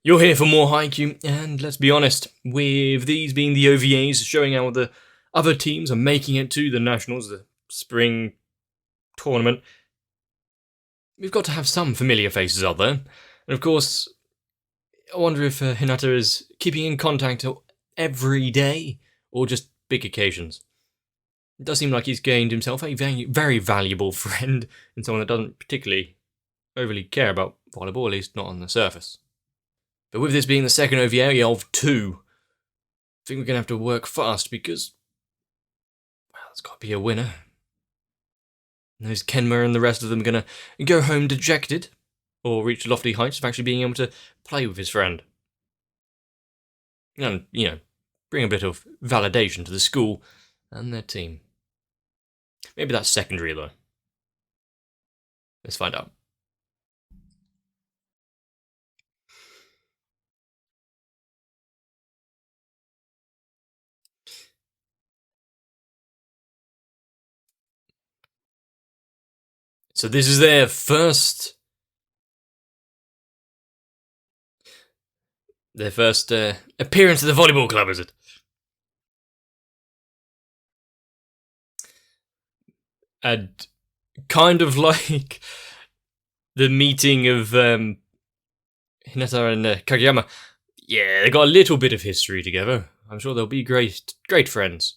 You're here for more Haikyuu, and let's be honest, with these being the OVAs showing how the other teams are making it to the Nationals, the spring tournament, we've got to have some familiar faces out there. And of course, I wonder if Hinata is keeping in contact every day, or just big occasions. It does seem like he's gained himself a very valuable friend, and someone that doesn't particularly overly care about volleyball, at least not on the surface. But with this being the second OVA of 2, I think we're going to have to work fast because, well, there's got to be a winner. And those Kenma and the rest of them are going to go home dejected, or reach lofty heights of actually being able to play with his friend. And, bring a bit of validation to the school and their team. Maybe that's secondary, though. Let's find out. So this is their first appearance at the volleyball club, is it? And kind of like the meeting of Hinata and Kageyama. Yeah, they got a little bit of history together. I'm sure they'll be great friends.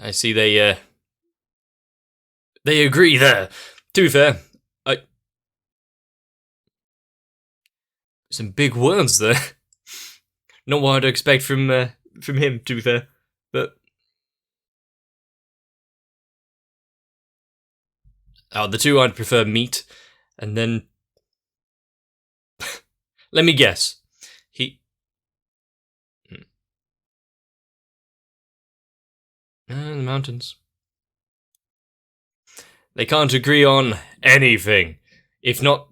I see they agree there. To be fair, some big words there. Not what I'd expect from him, to be fair, but the two I'd prefer meet, and then let me guess, the mountains. They can't agree on anything, if not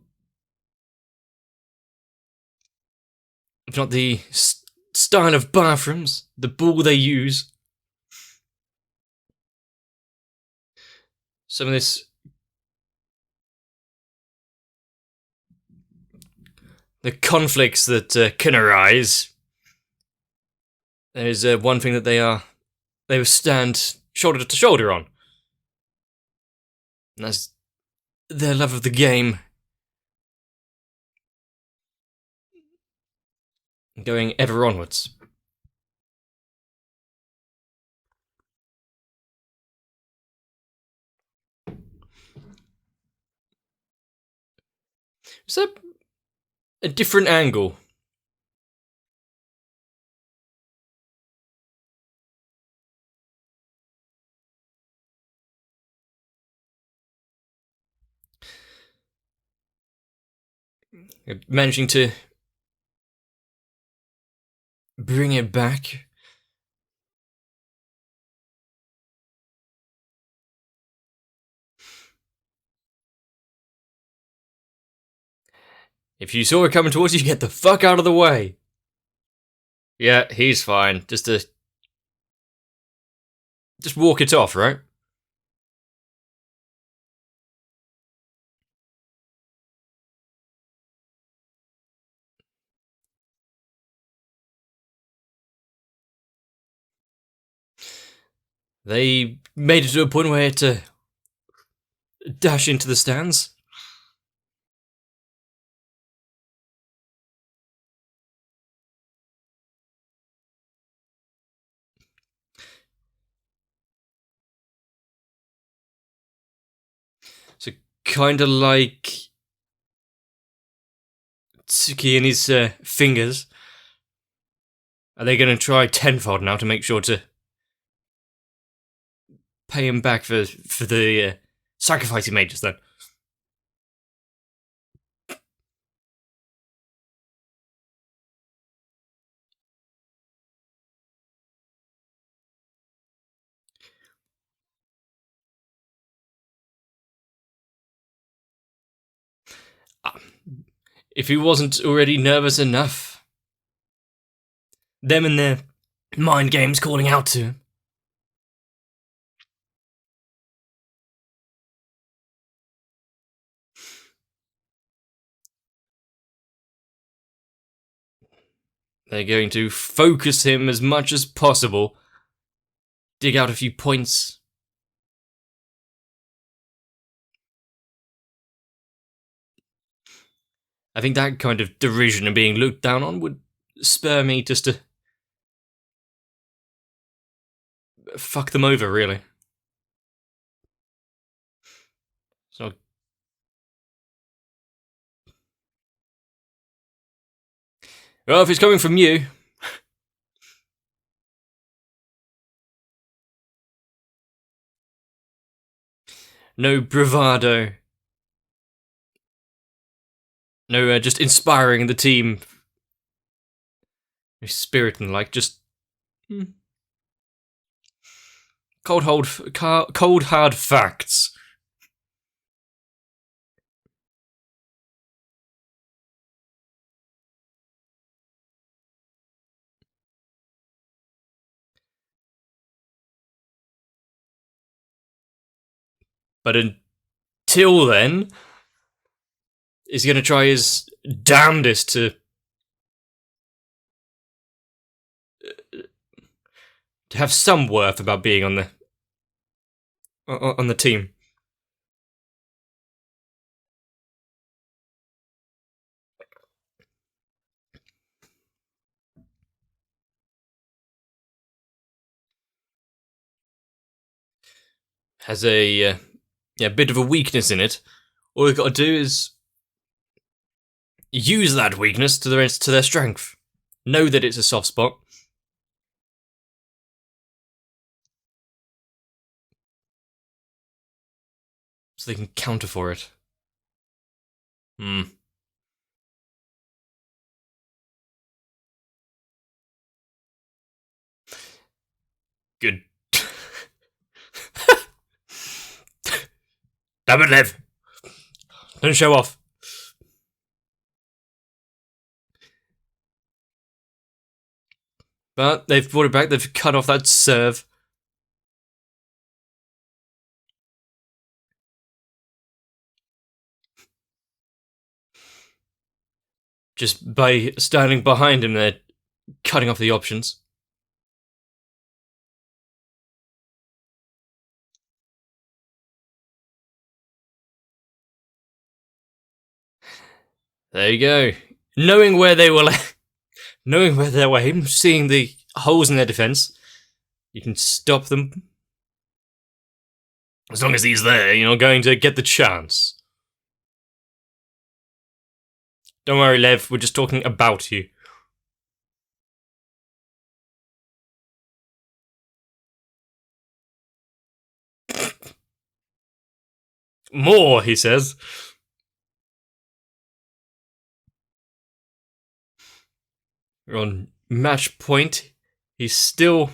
the style of bathrooms, the ball they use. Some of this, the conflicts that can arise. There is one thing that they will stand shoulder to shoulder on, and that's their love of the game. Going ever onwards. Is that a different angle? Managing to bring it back. If you saw it coming towards you, get the fuck out of the way. Yeah, he's fine. Just walk it off, right? They made it to a point where to dash into the stands. So kind of like Tsuki and his fingers. Are they going to try tenfold now to make sure to pay him back for the sacrifice he made just then? If he wasn't already nervous enough. Them and their mind games calling out to him. They're going to focus him as much as possible. Dig out a few points. I think that kind of derision and being looked down on would spur me just to fuck them over, really. So, well, if it's coming from you, no bravado, no just inspiring the team, no spirit and like just cold hard facts. But until then, he's going to try his damnedest to have some worth about being on the team. Has a bit of a weakness in it. All we've got to do is use that weakness to their strength. Know that it's a soft spot. So they can counter for it. Good. Damn it, Lev. Don't show off. But they've brought it back. They've cut off that serve. Just by standing behind him, they're cutting off the options. There you go. Knowing where they were aimed, seeing the holes in their defense, you can stop them. As long as he's there, you're not going to get the chance. Don't worry, Lev, we're just talking about you. More, he says. We're on match point. He's still...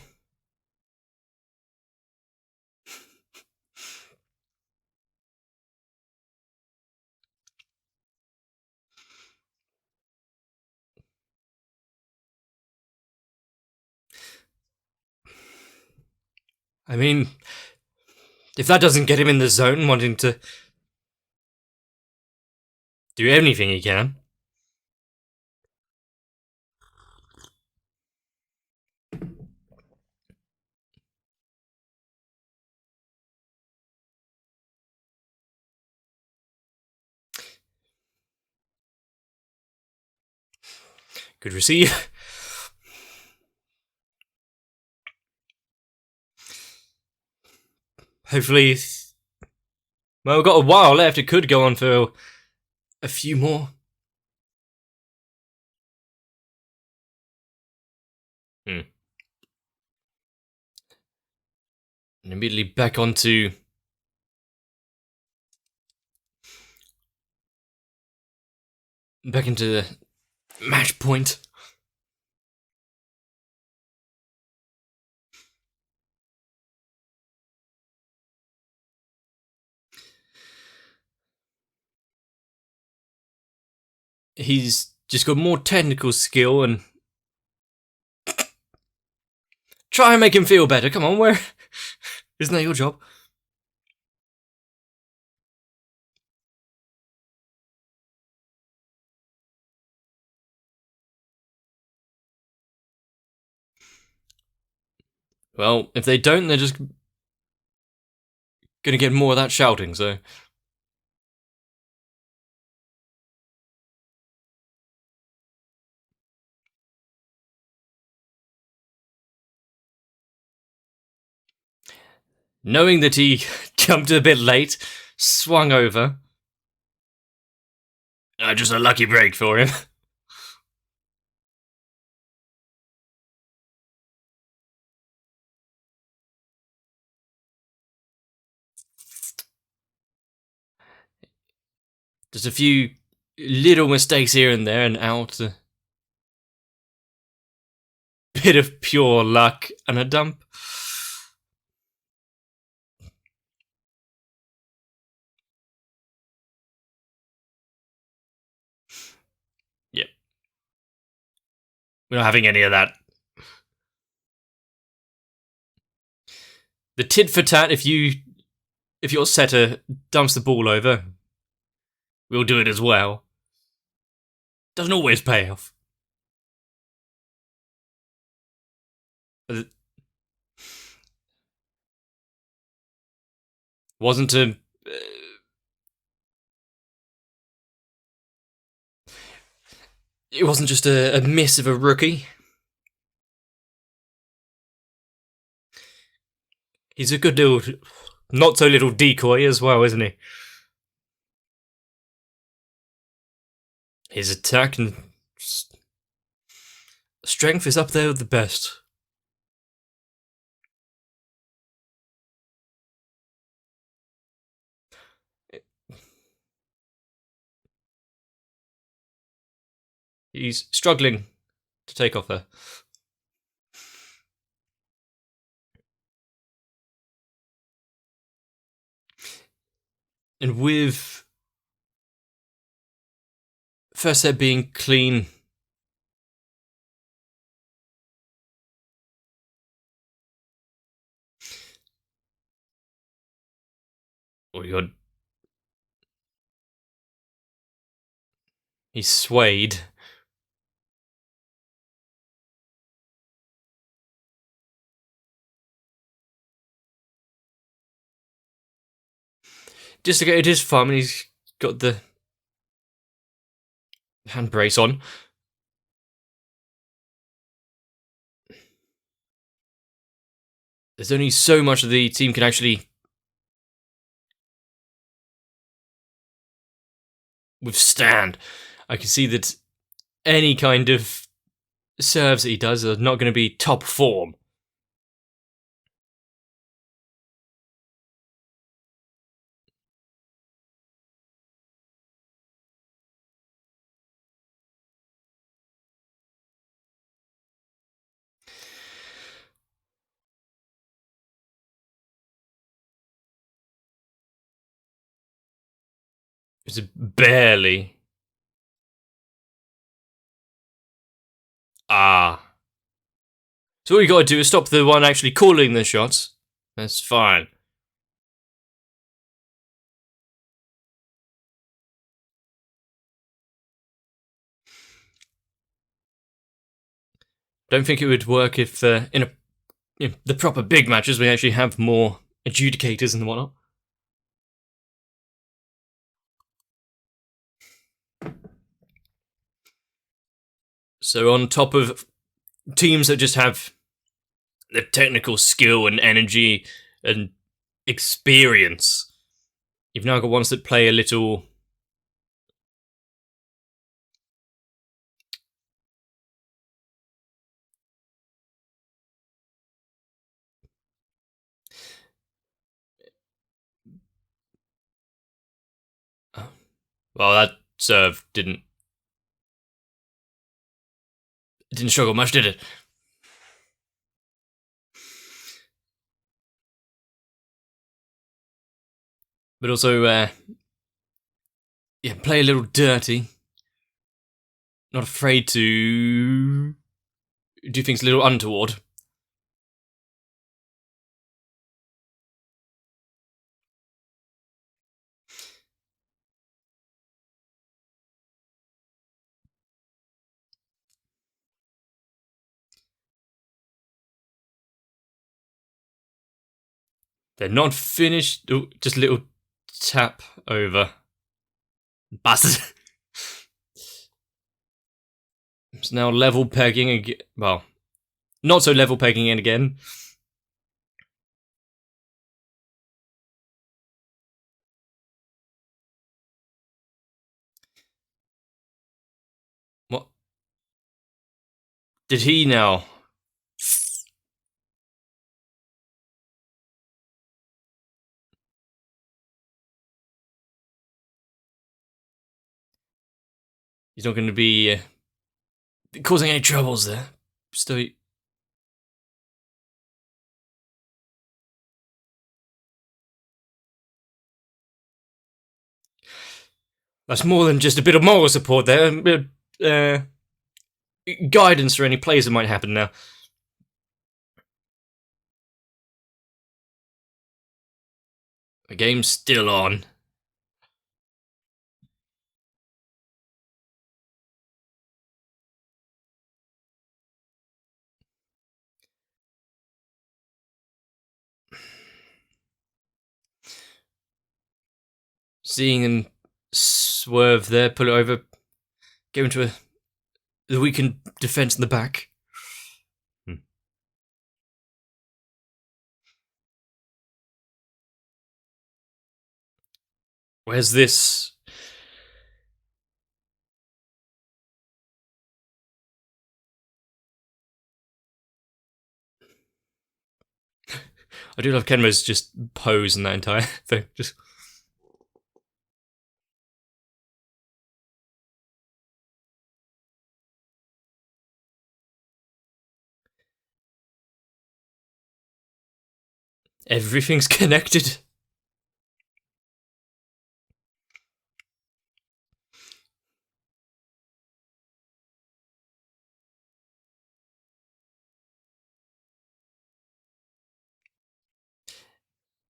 I mean, if that doesn't get him in the zone, wanting to do anything he can. Good receive. Hopefully... Well, we've got a while left. It could go on for a few more. And immediately back onto... Back into the match point. he's just got more technical skill and try and make him feel better. Come on, where isn't that your job? Well, if they don't, they're just gonna get more of that shouting, so. Knowing that he jumped a bit late, swung over. Just a lucky break for him. Just a few little mistakes here and there, and out. A bit of pure luck and a dump. Yep. We're not having any of that. The tit for tat, if your setter dumps the ball over, we'll do it as well. Doesn't always pay off. Wasn't a. It wasn't just a miss of a rookie. He's a good little, not so little decoy as well, isn't he? His attack and strength is up there with the best. He's struggling to take off there. And with first set being clean, he swayed. Just to get his farm, and he's got the hand brace on. There's only so much that the team can actually withstand. I can see that any kind of serves that he does are not going to be top form. It's barely. So all you gotta do is stop the one actually calling the shots. That's fine. Don't think it would work if in the proper big matches we actually have more adjudicators and whatnot. So on top of teams that just have the technical skill and energy and experience, you've now got ones that play a little. Well, that serve didn't struggle much, did it? But also, yeah, play a little dirty. not afraid to do things a little untoward. They're not finished. Ooh, just a little tap over. Bastard. It's now level pegging again. Well, not so level pegging in again. What? Did he now? He's not going to be causing any troubles there. Still. That's more than just a bit of moral support there. A bit of guidance for any plays that might happen now. The game's still on. Seeing him swerve there, pull it over, go into the weakened defense in the back. Where's this? I do love Kenma's just pose in that entire thing. Just everything's connected.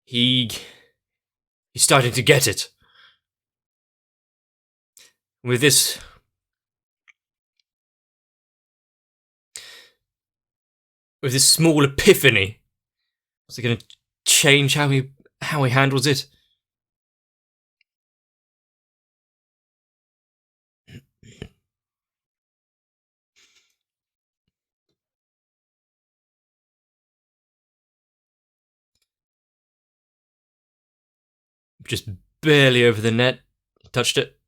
He's starting to get it. With this small epiphany, is it going to change how he handles it? Just barely over the net. Touched it.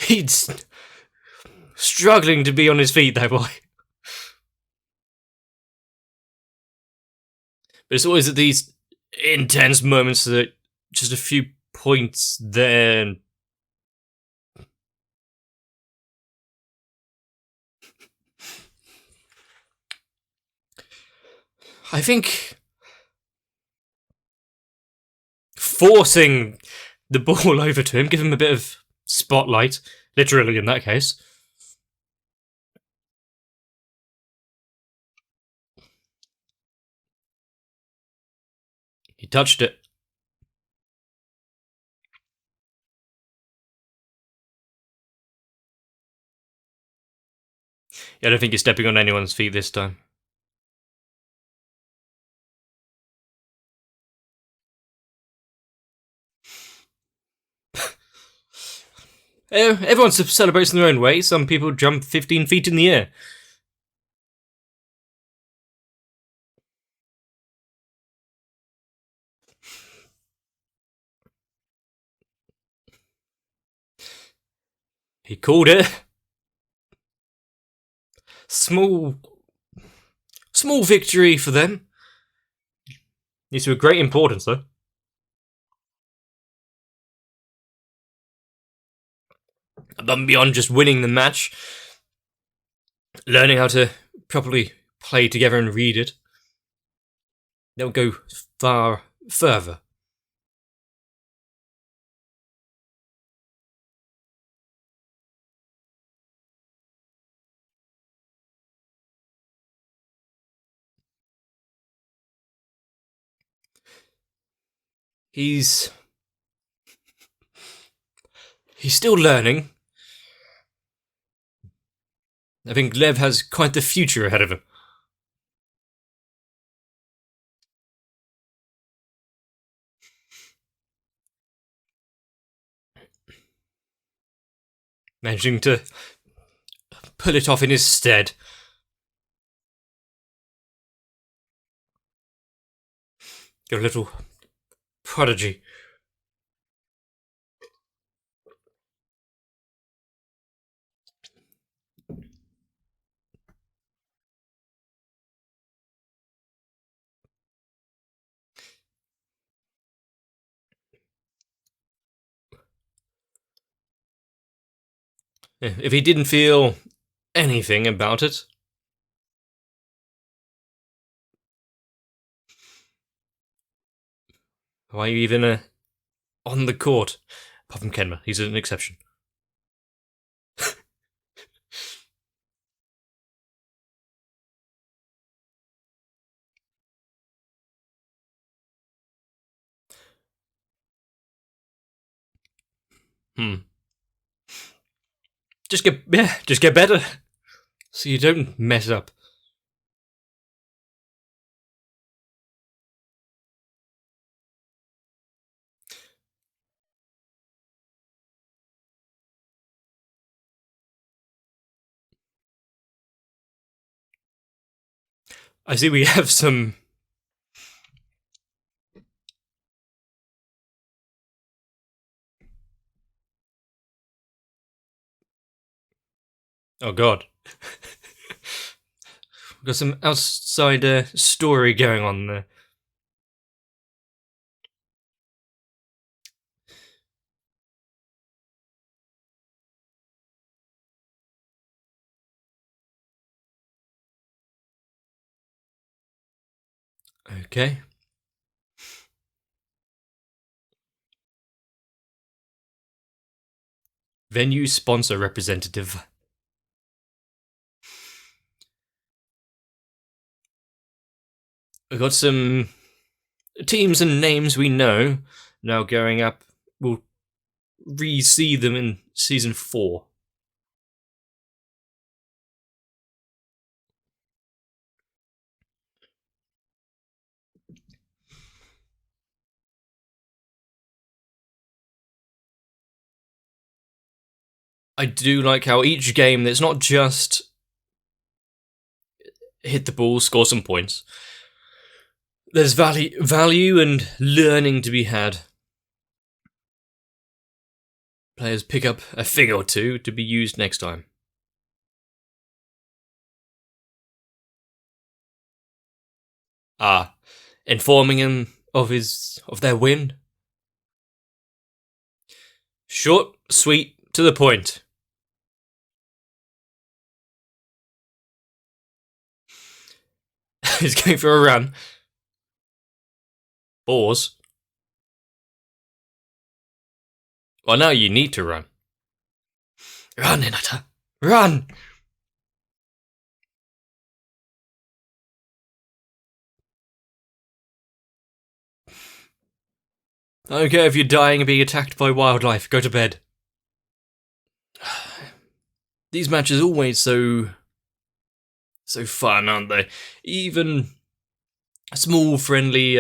He's struggling to be on his feet, that boy. But it's always at these intense moments that just a few points there. And I think forcing the ball over to him, give him a bit of spotlight, literally in that case. He touched it. Yeah, I don't think he's stepping on anyone's feet this time. Everyone celebrates in their own way. Some people jump 15 feet in the air. He called it. Small victory for them. These were great importance, though. Above and beyond just winning the match, learning how to properly play together and read it, they'll go far further. He's still learning. I think Lev has quite the future ahead of him. Managing to pull it off in his stead. Your little prodigy. If he didn't feel anything about it, why are you even on the court? Apart from Kenma, he's an exception. Just get better, so you don't mess up. I see we have some. Oh god. We've got some outside story going on there. Okay. Venue sponsor representative. We've got some teams and names we know now going up. We'll re-see them in Season 4. I do like how each game, it's not just hit the ball, score some points. There's value and learning to be had. Players pick up a thing or two to be used next time. Informing him of their win. Short, sweet, to the point. He's going for a run. Pause. Well, now you need to run. Run, Hinata. Run! I don't care if you're dying and being attacked by wildlife. Go to bed. These matches are always so fun, aren't they? Even small, friendly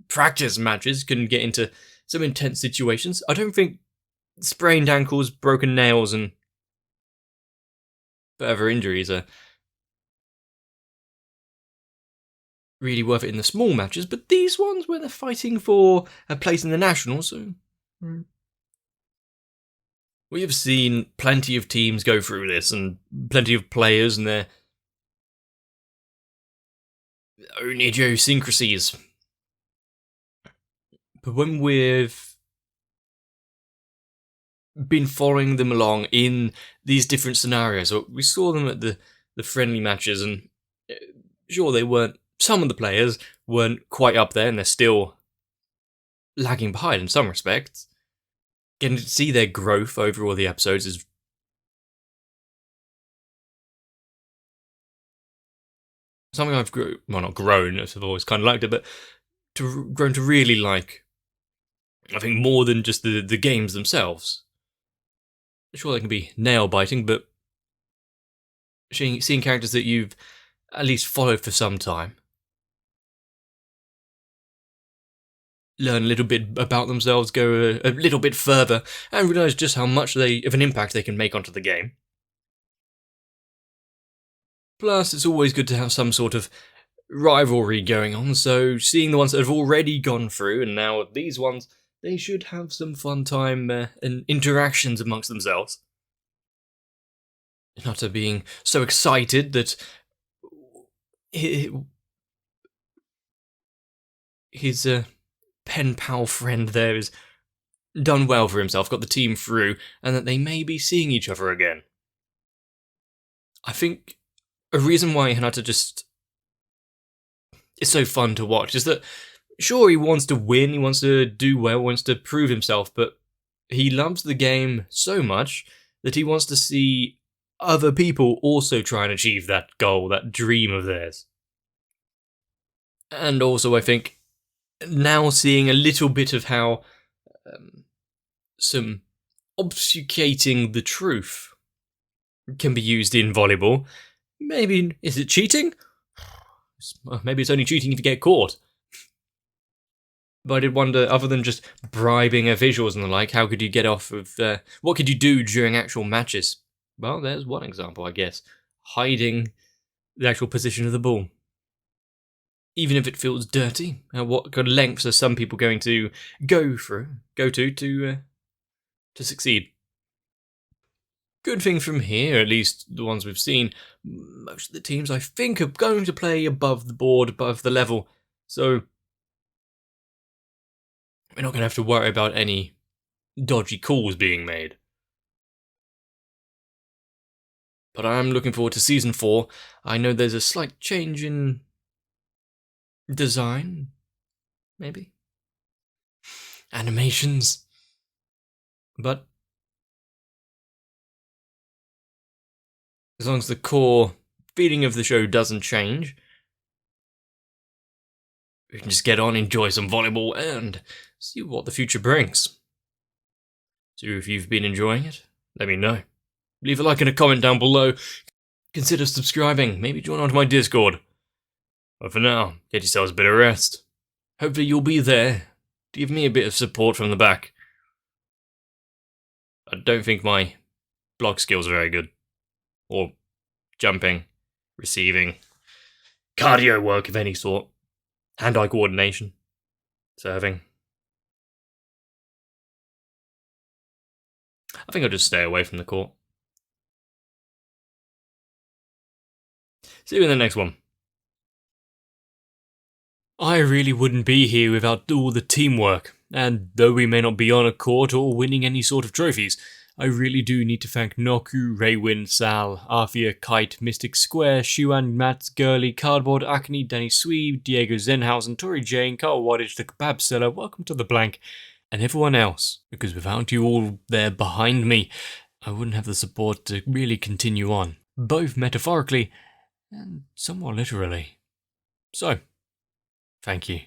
practice matches can get into some intense situations. I don't think sprained ankles, broken nails, and further injuries are really worth it in the small matches, but these ones where they're fighting for a place in the Nationals, so we have seen plenty of teams go through this, and plenty of players and their own idiosyncrasies. But when we've been following them along in these different scenarios, we saw them at the friendly matches, and sure, they weren't. Some of the players weren't quite up there, and they're still lagging behind in some respects. Getting to see their growth over all the episodes is something I've not grown, I've always kind of liked it, but grown to really like. I think more than just the games themselves. Sure, they can be nail-biting, but seeing characters that you've at least followed for some time, learn a little bit about themselves, go a little bit further, and realise just how much of an impact they can make onto the game. Plus, it's always good to have some sort of rivalry going on, so seeing the ones that have already gone through, and now these ones, they should have some fun time and interactions amongst themselves. Not being so excited that his pen pal friend there is done well for himself, got the team through, and that they may be seeing each other again. I think a reason why Hinata just is so fun to watch is that, sure, he wants to win, he wants to do well, wants to prove himself, but he loves the game so much that he wants to see other people also try and achieve that goal, that dream of theirs. And also, I think, now seeing a little bit of how some obfuscating the truth can be used in volleyball. Maybe, is it cheating? Maybe it's only cheating if you get caught. But I did wonder, other than just bribing visuals and the like, how could you get off of, what could you do during actual matches? Well, there's one example, I guess. Hiding the actual position of the ball. Even if it feels dirty, what kind of lengths are some people going to go to succeed? Good thing from here, at least the ones we've seen, most of the teams I think are going to play above the board, above the level, so we're not going to have to worry about any dodgy calls being made. But I'm looking forward to Season 4. I know there's a slight change in design, maybe? Animations. But as long as the core feeling of the show doesn't change, we can just get on, enjoy some volleyball, and see what the future brings. So if you've been enjoying it, let me know. Leave a like and a comment down below. Consider subscribing, maybe join onto my Discord. But for now, get yourselves a bit of rest. Hopefully you'll be there to give me a bit of support from the back. I don't think my block skills are very good. Or jumping, receiving, cardio work of any sort. Hand-eye coordination, serving. I think I'll just stay away from the court. See you in the next one. I really wouldn't be here without all the teamwork, and though we may not be on a court or winning any sort of trophies, I really do need to thank Noku, Raywin, Sal, Arthia, Kite, Mystic Square, Shuan, Mats, Gurley, Cardboard, Acne, Danny Sweeb, Diego Zenhausen, Tori Jane, Carl Waddage, The Kebab Seller, Welcome to the Blank, and everyone else, because without you all there behind me, I wouldn't have the support to really continue on, both metaphorically and somewhat literally. So, thank you.